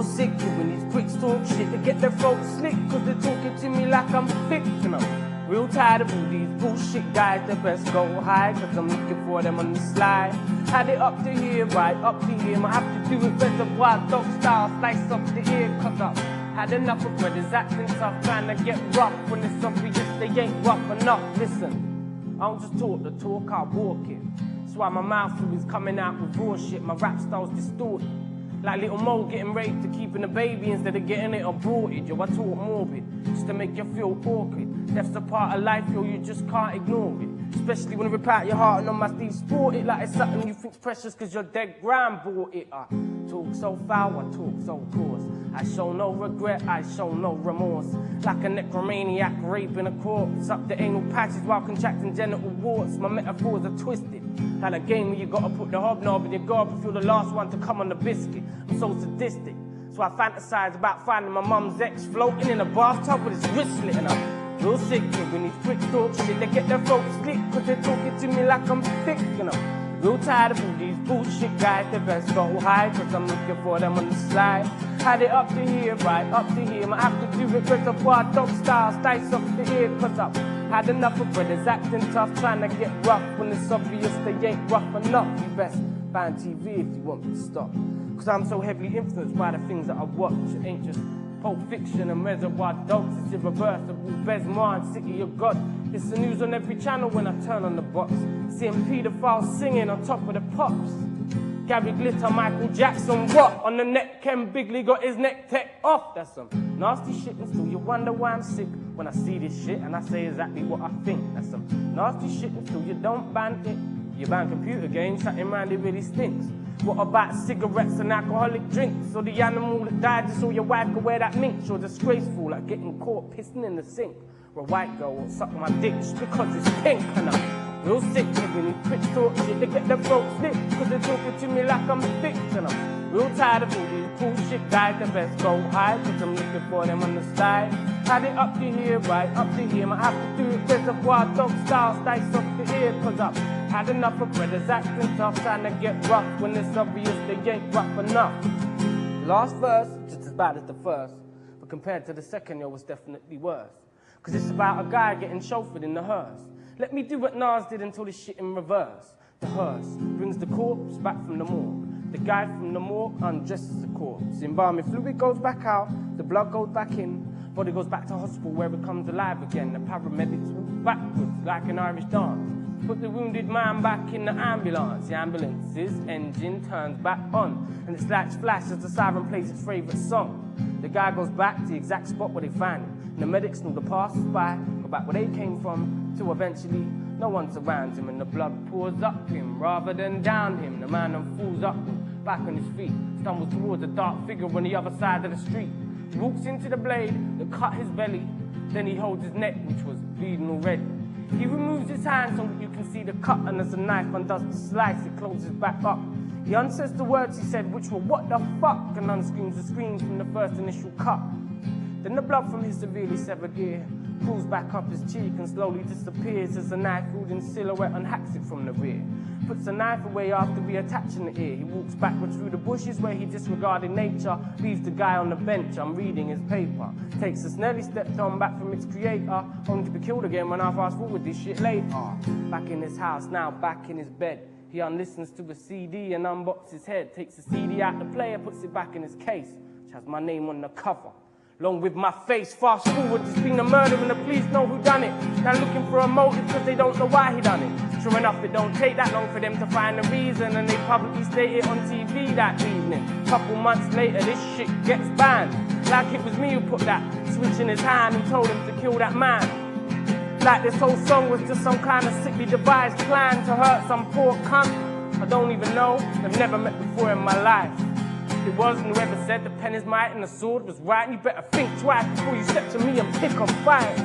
Real sick when these pricks talk shit. They get their throats slit cause they're talking to me like I'm fictional. Real tired of all these bullshit guys. They best go high cause I'm looking for them on the slide. Had it up to here, right up to here. Might have to do it reservoir dog style. Slice up the ear, cut up. Had enough of brothers acting tough, trying to get rough when it's obvious they ain't rough enough. Listen, I don't just talk the talk, I walk it. That's why my mouth always coming out with raw shit. My rap style's distorted, like little Mo getting raped to keeping a baby instead of getting it aborted. Yo, I talk morbid, just to make you feel awkward. Death's a part of life, yo, you just can't ignore it. Especially when I rip out your heart and on my sleeve sport it like it's something you think's precious cause your dead grand bought it. I talk so foul, I talk so coarse. I show no regret, I show no remorse. Like a necromaniac raping a corpse. Up the anal patches while contracting genital warts. My metaphors are twisted, like a game where you gotta put the hobnob in your gob and feel the last one to come on the biscuit. I'm so sadistic, so I fantasize about finding my mum's ex floating in a bathtub with his wrist slit. And I'm real sick when these pricks talk shit. They get their throats slit cause they're talking to me like I'm thick, you know. Real tired of all these bullshit guys. They best go high cause I'm looking for them on the slide. Had it up to here, right up to here. Might have to do it reservoir dog style. Slice up the ear cause I've had enough of brothers acting tough, trying to get rough when it's obvious they ain't rough enough. You best ban TV if you want me to stop, cause I'm so heavily influenced by the things that I watch. It ain't just Pulp Fiction and Reservoir Dogs, it's irreversible. Besmar and City of God. It's the news on every channel when I turn on the box. Seeing paedophiles singing on top of the pops. Gary Glitter, Michael Jackson, what? On the neck, Ken Bigley got his neck tech off. That's some nasty shit and still you wonder why I'm sick when I see this shit and I say exactly what I think. That's some nasty shit and still you don't ban it. You ban computer games, something around it really stinks. What about cigarettes and alcoholic drinks? Or the animal that died just so your wife could wear that mink? You're disgraceful, like getting caught pissing in the sink. Or a white girl won't suck my dick just because it's pink. And I'm real sick when these pricks talk shit. They get their throats slit cause they're talking to me like I'm thick. And I'm real tired of all these bullshit guys. They best go high cause I'm looking for them on the side. Had it up to here, right up to here. Might have to do it reservoir dog style. Slice off the ear cause I've had enough of brothers acting tough, trying to get rough when it's obvious they ain't rough enough. Last verse, just as bad as the first, but compared to the second, yo, was definitely worse. Cause it's about a guy getting chauffeured in the hearse. Let me do what Nas did until this shit in reverse. The hearse brings the corpse back from the morgue. The guy from the morgue undresses the corpse. The embalming fluid goes back out, the blood goes back in, body goes back to hospital where it comes alive again. The paramedics walk backwards like an Irish dance. Put the wounded man back in the ambulance. The ambulance's engine turns back on, and its lights flash as the siren plays its favourite song. The guy goes back to the exact spot where they found him, and the medics know the passers-by go back where they came from, till eventually no one's around him, and the blood pours up him rather than down him. The man then falls up, back on his feet, stumbles towards a dark figure on the other side of the street. He walks into the blade that cut his belly, then he holds his neck, which was bleeding already. He removes his hand so that you can see the cut, and as the knife undoes the slice, it closes back up. He unsays the words he said, which were what the fuck, and unscreams the screams from the first initial cut. Then the blood from his severely severed ear pulls back up his cheek and slowly disappears as the knife-wielding silhouette unhacks it from the rear. Puts the knife away after reattaching the ear. He walks backwards through the bushes where he disregarded nature, leaves the guy on the bench, I'm reading his paper. Takes a Nelly stepped on back from its creator, only to be killed again when I fast forward this shit later. Back in his house, now back in his bed. He unlistens to a CD and unboxes his head, takes the CD out the player, puts it back in his case, which has my name on the cover, along with my face. Fast forward, there's been a murder and the police know who done it. Now looking for a motive because they don't know why he done it. Sure enough, it don't take that long for them to find the reason, and they publicly state it on TV that evening. Couple months later, this shit gets banned. Like it was me who put that switch in his hand and told him to kill that man. Like this whole song was just some kind of sickly devised plan to hurt some poor cunt I don't even know, I've never met before in my life. It wasn't whoever said the pen is might and the sword was right. You better think twice before you step to me and pick a fight.